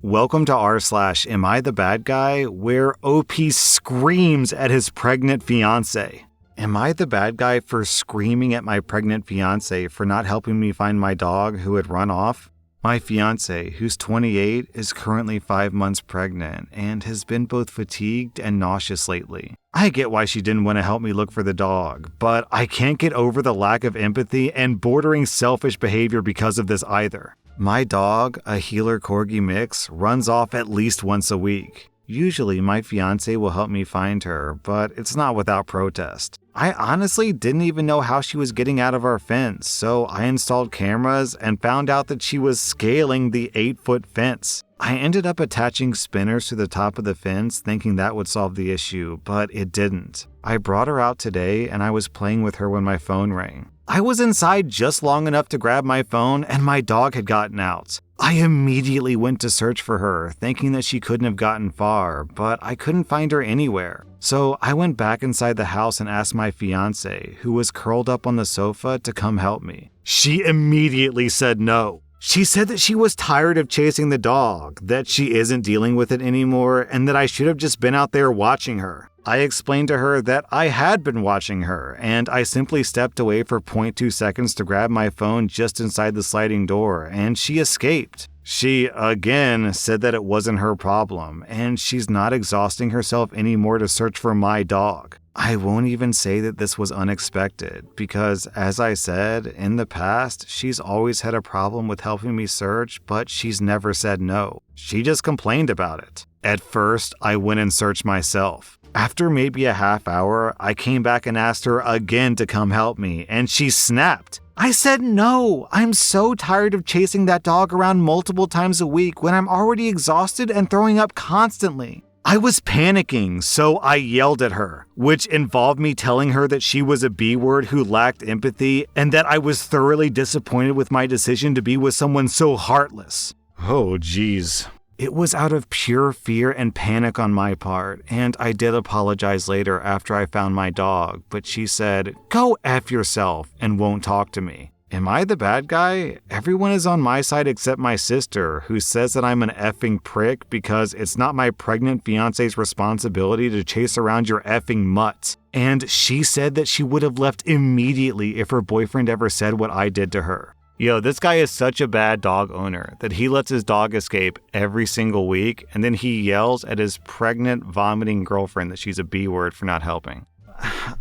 Welcome to rSlash Am I the Bad Guy? Where OP screams at his pregnant fiancé. Am I the bad guy for screaming at my pregnant fiancé for not helping me find my dog who had run off? My fiancé, who's 28, is currently 5 months pregnant and has been both fatigued and nauseous lately. I get why she didn't want to help me look for the dog, but I can't get over the lack of empathy and bordering selfish behavior because of this either. My dog, a heeler corgi mix, runs off at least once a week. Usually my fiancé will help me find her, but it's not without protest. I honestly didn't even know how she was getting out of our fence, so I installed cameras and found out that she was scaling the 8-foot fence. I ended up attaching spinners to the top of the fence thinking that would solve the issue, but it didn't. I brought her out today and I was playing with her when my phone rang. I was inside just long enough to grab my phone and my dog had gotten out. I immediately went to search for her, thinking that she couldn't have gotten far, but I couldn't find her anywhere. So I went back inside the house and asked my fiancé, who was curled up on the sofa, to come help me. She immediately said no. She said that she was tired of chasing the dog, that she isn't dealing with it anymore, and that I should have just been out there watching her. I explained to her that I had been watching her, and I simply stepped away for 0.2 seconds to grab my phone just inside the sliding door, and she escaped. She, again, said that it wasn't her problem, and she's not exhausting herself anymore to search for my dog. I won't even say that this was unexpected, because, as I said, in the past, she's always had a problem with helping me search, but she's never said no. She just complained about it. At first, I went and searched myself. After maybe a half hour, I came back and asked her again to come help me, and she snapped. I said no, I'm so tired of chasing that dog around multiple times a week when I'm already exhausted and throwing up constantly. I was panicking, so I yelled at her, which involved me telling her that she was a B-word who lacked empathy and that I was thoroughly disappointed with my decision to be with someone so heartless. Oh, geez. It was out of pure fear and panic on my part, and I did apologize later after I found my dog, but she said, "Go F yourself," and won't talk to me. Am I the bad guy? Everyone is on my side except my sister, who says that I'm an effing prick because it's not my pregnant fiance's responsibility to chase around your effing mutt. And she said that she would have left immediately if her boyfriend ever said what I did to her. Yo, this guy is such a bad dog owner that he lets his dog escape every single week, and then he yells at his pregnant, vomiting girlfriend that she's a B-word for not helping.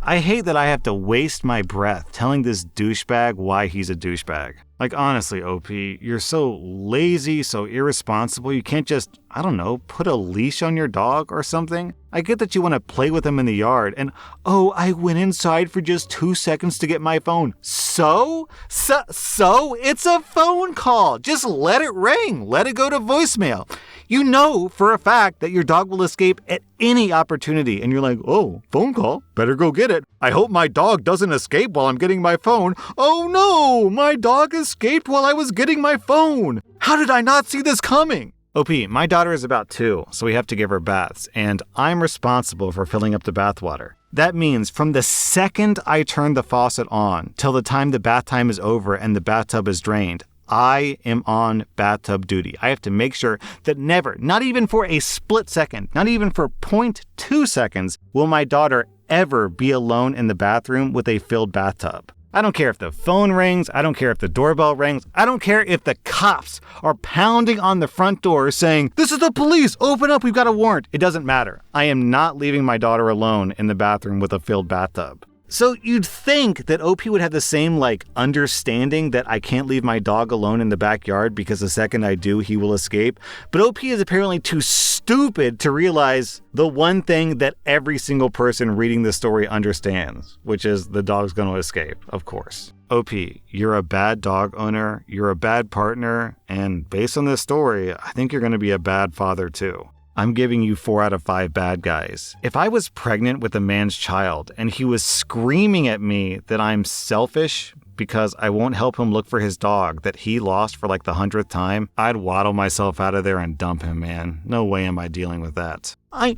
I hate that I have to waste my breath telling this douchebag why he's a douchebag. Like, honestly, OP, you're so lazy, so irresponsible, you can't just, I don't know, put a leash on your dog or something? I get that you want to play with him in the yard, and, oh, I went inside for just 2 seconds to get my phone. So? It's a phone call. Just let it ring. Let it go to voicemail. You know for a fact that your dog will escape at any opportunity, and you're like, oh, phone call, better go get it. I hope my dog doesn't escape while I'm getting my phone. Oh no, my dog escaped while I was getting my phone. How did I not see this coming? OP, my daughter is about 2, so we have to give her baths, and I'm responsible for filling up the bathwater. That means from the second I turn the faucet on till the time the bath time is over and the bathtub is drained, I am on bathtub duty. I have to make sure that never, not even for a split second, not even for 0.2 seconds, will my daughter ever be alone in the bathroom with a filled bathtub. I don't care if the phone rings. I don't care if the doorbell rings. I don't care if the cops are pounding on the front door saying, "This is the police, open up, we've got a warrant." It doesn't matter. I am not leaving my daughter alone in the bathroom with a filled bathtub. So you'd think that OP would have the same, understanding that I can't leave my dog alone in the backyard because the second I do, he will escape. But OP is apparently too stupid to realize the one thing that every single person reading this story understands, which is the dog's going to escape, of course. OP, you're a bad dog owner, you're a bad partner, and based on this story, I think you're going to be a bad father too. I'm giving you 4 out of 5 bad guys. If I was pregnant with a man's child and he was screaming at me that I'm selfish because I won't help him look for his dog that he lost for the 100th time, I'd waddle myself out of there and dump him, man. No way am I dealing with that. I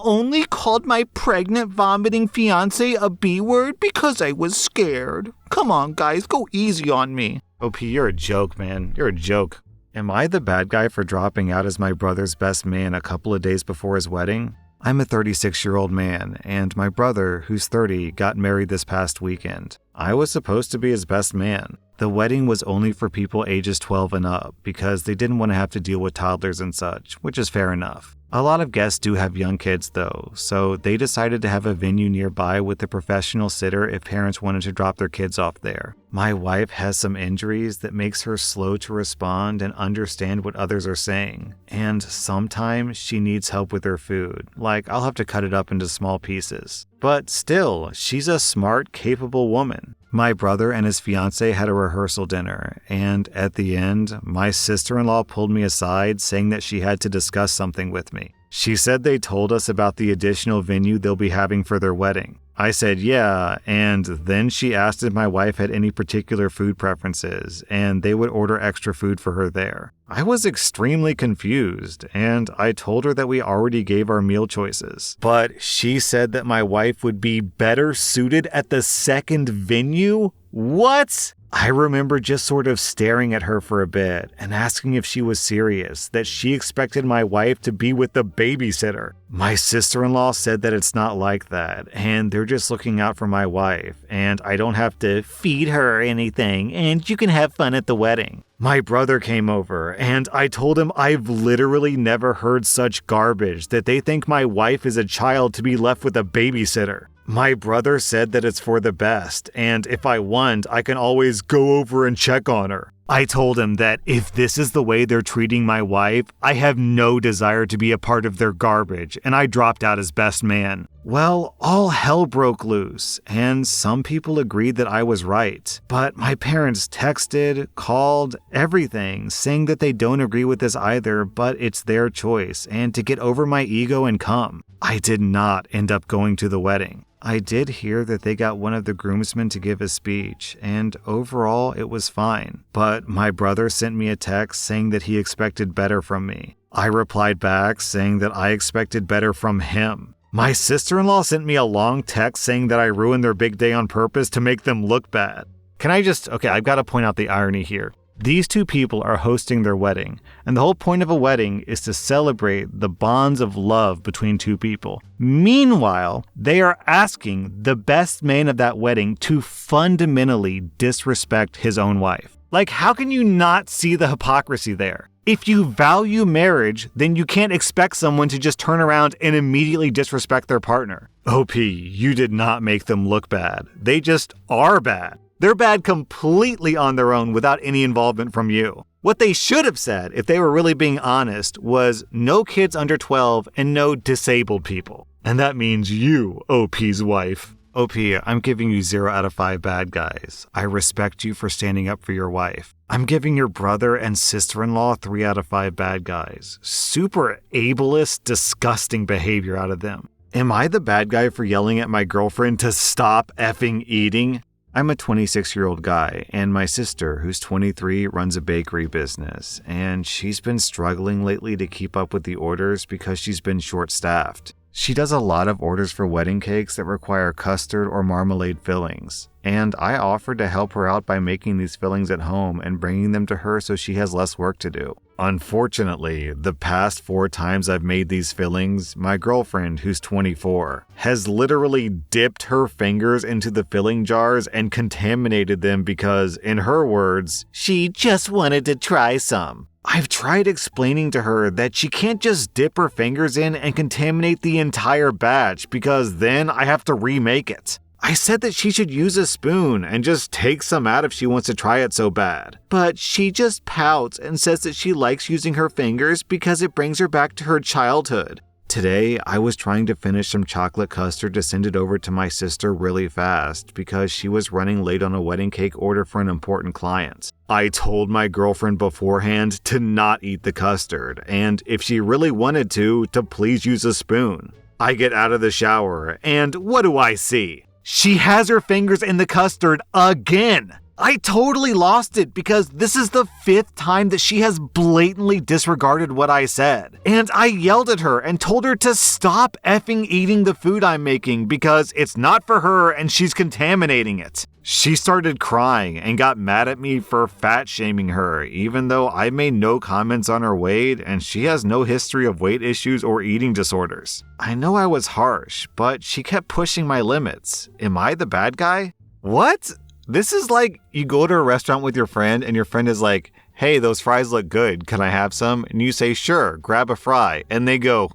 only called my pregnant vomiting fiancé a B-word because I was scared. Come on, guys, go easy on me. OP, you're a joke, man. You're a joke. Am I the bad guy for dropping out as my brother's best man a couple of days before his wedding? I'm a 36-year-old man, and my brother, who's 30, got married this past weekend. I was supposed to be his best man. The wedding was only for people ages 12 and up because they didn't want to have to deal with toddlers and such, which is fair enough. A lot of guests do have young kids though, so they decided to have a venue nearby with a professional sitter if parents wanted to drop their kids off there. My wife has some injuries that makes her slow to respond and understand what others are saying, and sometimes she needs help with her food, like I'll have to cut it up into small pieces. But still, she's a smart, capable woman. My brother and his fiancée had a rehearsal dinner, and at the end, my sister-in-law pulled me aside saying that she had to discuss something with me. She said they told us about the additional venue they'll be having for their wedding. I said yeah, and then she asked if my wife had any particular food preferences, and they would order extra food for her there. I was extremely confused, and I told her that we already gave our meal choices. But she said that my wife would be better suited at the second venue? What? I remember just sort of staring at her for a bit and asking if she was serious, that she expected my wife to be with the babysitter. My sister-in-law said that it's not like that, and they're just looking out for my wife, and I don't have to feed her or anything, and you can have fun at the wedding. My brother came over, and I told him I've literally never heard such garbage that they think my wife is a child to be left with a babysitter. My brother said that it's for the best, and if I want, I can always go over and check on her. I told him that if this is the way they're treating my wife, I have no desire to be a part of their garbage, and I dropped out as best man. Well, all hell broke loose, and some people agreed that I was right. But my parents texted, called, everything, saying that they don't agree with this either, but it's their choice, and to get over my ego and come. I did not end up going to the wedding. I did hear that they got one of the groomsmen to give a speech, and overall it was fine. But my brother sent me a text saying that he expected better from me. I replied back saying that I expected better from him. My sister-in-law sent me a long text saying that I ruined their big day on purpose to make them look bad. I've got to point out the irony here. These two people are hosting their wedding, and the whole point of a wedding is to celebrate the bonds of love between two people. Meanwhile, they are asking the best man of that wedding to fundamentally disrespect his own wife. Like, how can you not see the hypocrisy there? If you value marriage, then you can't expect someone to just turn around and immediately disrespect their partner. OP, you did not make them look bad. They just are bad. They're bad completely on their own without any involvement from you. What they should have said, if they were really being honest, was no kids under 12 and no disabled people. And that means you, OP's wife. OP, I'm giving you 0 out of 5 bad guys. I respect you for standing up for your wife. I'm giving your brother and sister-in-law 3 out of 5 bad guys. Super ableist, disgusting behavior out of them. Am I the bad guy for yelling at my girlfriend to stop effing eating? I'm a 26-year-old guy, and my sister, who's 23, runs a bakery business, and she's been struggling lately to keep up with the orders because she's been short-staffed. She does a lot of orders for wedding cakes that require custard or marmalade fillings, and I offered to help her out by making these fillings at home and bringing them to her so she has less work to do. Unfortunately, the past 4 times I've made these fillings, my girlfriend, who's 24, has literally dipped her fingers into the filling jars and contaminated them because, in her words, she just wanted to try some. I've tried explaining to her that she can't just dip her fingers in and contaminate the entire batch because then I have to remake it. I said that she should use a spoon and just take some out if she wants to try it so bad. But she just pouts and says that she likes using her fingers because it brings her back to her childhood. Today, I was trying to finish some chocolate custard to send it over to my sister really fast because she was running late on a wedding cake order for an important client. I told my girlfriend beforehand to not eat the custard, and if she really wanted to please use a spoon. I get out of the shower, and what do I see? She has her fingers in the custard again! I totally lost it because this is the 5th time that she has blatantly disregarded what I said. And I yelled at her and told her to stop effing eating the food I'm making because it's not for her and she's contaminating it. She started crying and got mad at me for fat shaming her, even though I made no comments on her weight and she has no history of weight issues or eating disorders. I know I was harsh, but she kept pushing my limits. Am I the bad guy? What? This is like you go to a restaurant with your friend and your friend is like, hey, those fries look good. Can I have some? And you say, sure, grab a fry. And they go,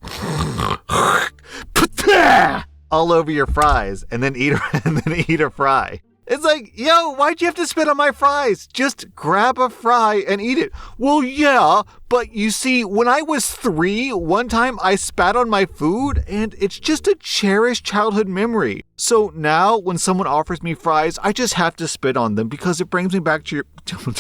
all over your fries and then eat a fry. It's like, yo, why'd you have to spit on my fries? Just grab a fry and eat it. Well, yeah, but you see, when I was 3, one time I spat on my food and it's just a cherished childhood memory. So now when someone offers me fries, I just have to spit on them because it brings me back to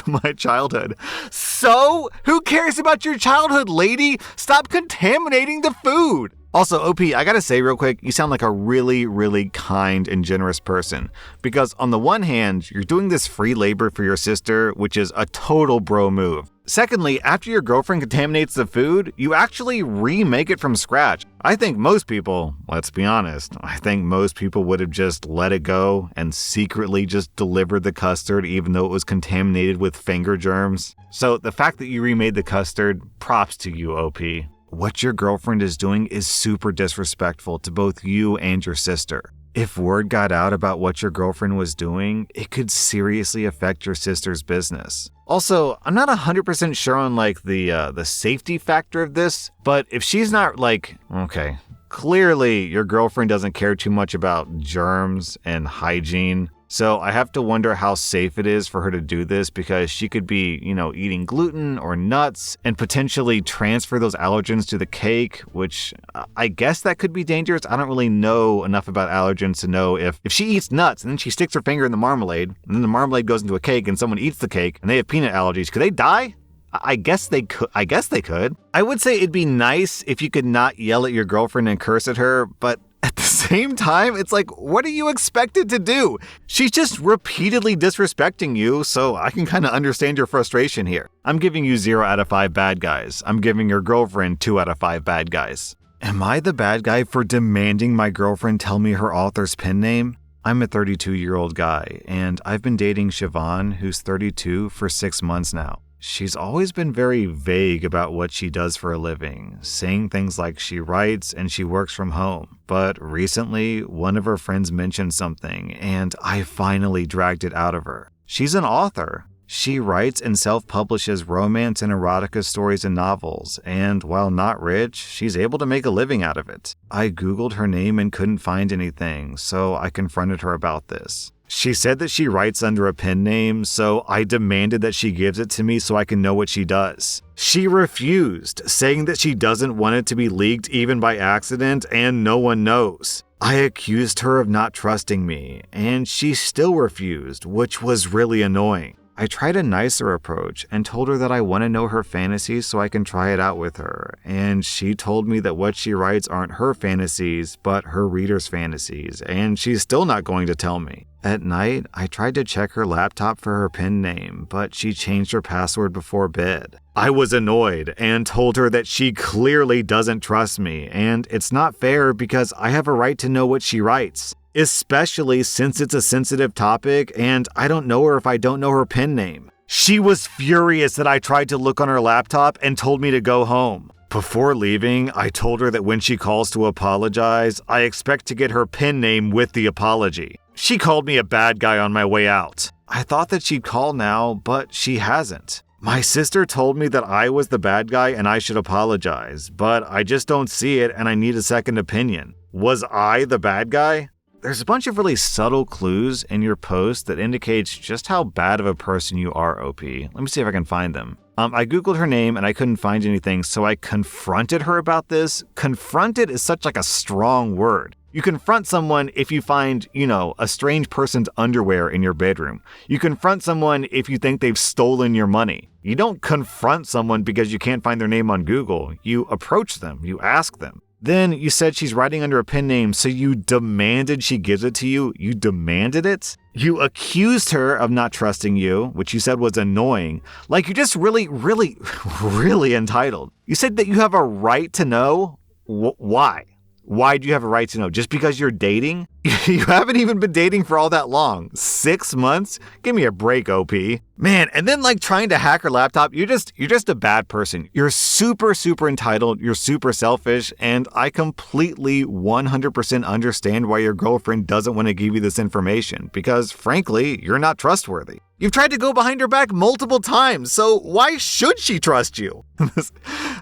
my childhood. So who cares about your childhood, lady? Stop contaminating the food. Also, OP, I gotta say real quick, you sound like a really, really kind and generous person. Because on the one hand, you're doing this free labor for your sister, which is a total bro move. Secondly, after your girlfriend contaminates the food, you actually remake it from scratch. I think most people, let's be honest, I think most people would have just let it go and secretly just delivered the custard even though it was contaminated with finger germs. So the fact that you remade the custard, props to you, OP. What your girlfriend is doing is super disrespectful to both you and your sister. If word got out about what your girlfriend was doing, it could seriously affect your sister's business. Also, I'm not 100% sure on the safety factor of this, but if she's not okay, clearly your girlfriend doesn't care too much about germs and hygiene. So I have to wonder how safe it is for her to do this because she could be, eating gluten or nuts and potentially transfer those allergens to the cake, which I guess that could be dangerous. I don't really know enough about allergens to know if she eats nuts and then she sticks her finger in the marmalade and then the marmalade goes into a cake and someone eats the cake and they have peanut allergies. Could they die? I guess they could. I would say it'd be nice if you could not yell at your girlfriend and curse at her, but at the same time, it's like, what are you expected to do? She's just repeatedly disrespecting you, so I can kind of understand your frustration here. I'm giving you 0 out of 5 bad guys. I'm giving your girlfriend 2 out of 5 bad guys. Am I the bad guy for demanding my girlfriend tell me her author's pen name? I'm a 32-year-old guy, and I've been dating Siobhan, who's 32, for 6 months now. She's always been very vague about what she does for a living, saying things like she writes and she works from home. But recently, one of her friends mentioned something, and I finally dragged it out of her. She's an author. She writes and self-publishes romance and erotica stories and novels, and while not rich, she's able to make a living out of it. I Googled her name and couldn't find anything, so I confronted her about this. She said that she writes under a pen name, so I demanded that she gives it to me so I can know what she does. She refused, saying that she doesn't want it to be leaked even by accident and no one knows. I accused her of not trusting me, and she still refused, which was really annoying. I tried a nicer approach and told her that I want to know her fantasies so I can try it out with her, and she told me that what she writes aren't her fantasies, but her readers' fantasies, and she's still not going to tell me. At night, I tried to check her laptop for her pen name, but she changed her password before bed. I was annoyed and told her that she clearly doesn't trust me, and it's not fair because I have a right to know what she writes. Especially since it's a sensitive topic and I don't know her if I don't know her pen name. She was furious that I tried to look on her laptop and told me to go home. Before leaving, I told her that when she calls to apologize, I expect to get her pen name with the apology. She called me a bad guy on my way out. I thought that she'd call now, but she hasn't. My sister told me that I was the bad guy and I should apologize, but I just don't see it and I need a second opinion. Was I the bad guy? There's a bunch of really subtle clues in your post that indicates just how bad of a person you are, OP. Let me see if I can find them. I Googled her name and I couldn't find anything, so I confronted her about this. Confronted is such a strong word. You confront someone if you find, a strange person's underwear in your bedroom. You confront someone if you think they've stolen your money. You don't confront someone because you can't find their name on Google. You approach them. You ask them. Then you said she's writing under a pen name, so you demanded she gives it to you. You demanded it. You accused her of not trusting you, which you said was annoying. You're just really, really, really entitled. You said that you have a right to know. Why? Why do you have a right to know? Just because you're dating? You haven't even been dating for all that long. 6 months? Give me a break, OP. Man, and then trying to hack her laptop, you're just a bad person. You're super entitled, you're super selfish, and I completely 100% understand why your girlfriend doesn't want to give you this information, because frankly, you're not trustworthy. You've tried to go behind her back multiple times, so why should she trust you?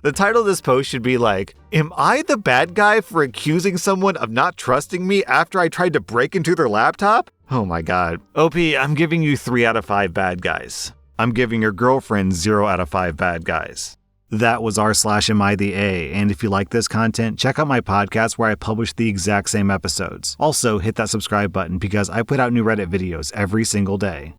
The title of this post should be am I the bad guy for accusing someone of not trusting me after I tried to break into their laptop? Oh my god. OP, I'm giving you 3 out of 5 bad guys. I'm giving your girlfriend 0 out of 5 bad guys. That was rSlash Am I the A, and if you like this content, check out my podcast where I publish the exact same episodes. Also, hit that subscribe button because I put out new Reddit videos every single day.